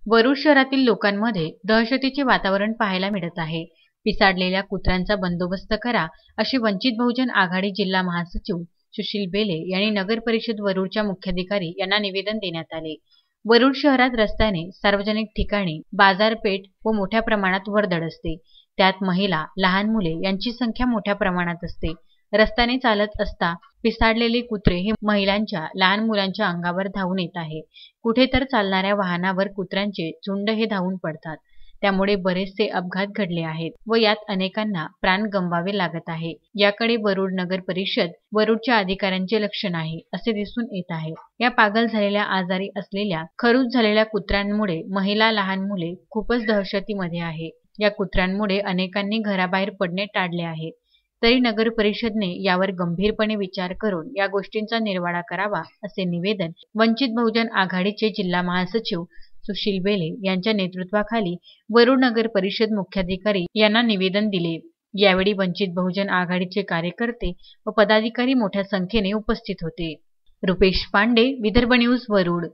वरुड शहरातील लोकांमध्ये दहशतीचे वातावरण पाहायला मिळत आहे। पिसाडलेल्या कुत्र्यांचा बंदोबस्त करा अशी वंचित बहुजन आघाडी जिल्हा महासचिव सुशील बेले यांनी नगर परिषद वरुडच्या मुख्याधिकारी यांना निवेदन देण्यात आले। वरुड शहरात रस्त्याने, सार्वजनिक ठिकाणी, बाजारपेठ व मोठ्या प्रमाणात वर्दळ असते। त्यात महिला, लहान मुले यांची संख्या मोठ्या प्रमाणात असते। रस्त्याने चालत असता पिसाडलेले कुत्रे हे महिलांच्या, लहान मुलांच्या अंगावर धावून येत आहे। कुठे तर चालणाऱ्या वाहनावर कुत्र्यांचे झुंड हे धावून पडतात। त्यामुळे बरेचसे अपघात घडले आहेत व यात अनेकांना प्राण गमवावे लागत आहे। याकडे वरुड नगर परिषद वरुडच्या अधिकाऱ्यांचे लक्ष नाही असे दिसून येत आहे। या पागल झालेल्या, आजारी असलेल्या, खरूज झालेल्या कुत्र्यांमुळे महिला, लहान मुले खूपच दहशतीमध्ये आहे। या कुत्र्यांमुळे अनेकांनी घराबाहेर पडणे टाळले आहे। तरी नगर परिषदने यावर गंभीरपणे विचार करून या गोष्टींचा निर्वाळा करावा असे निवेदन वंचित बहुजन आघाडीचे जिल्हा महासचिव सुशील बेले यांच्या नेतृत्वाखाली वरुड नगर परिषद मुख्याधिकारी यांना निवेदन दिले। यावेळी वंचित बहुजन आघाडीचे कार्यकर्ते व पदाधिकारी मोठ्या संख्येने उपस्थित होते। रुपेश पांडे, विदर्भ न्यूज, वरुड।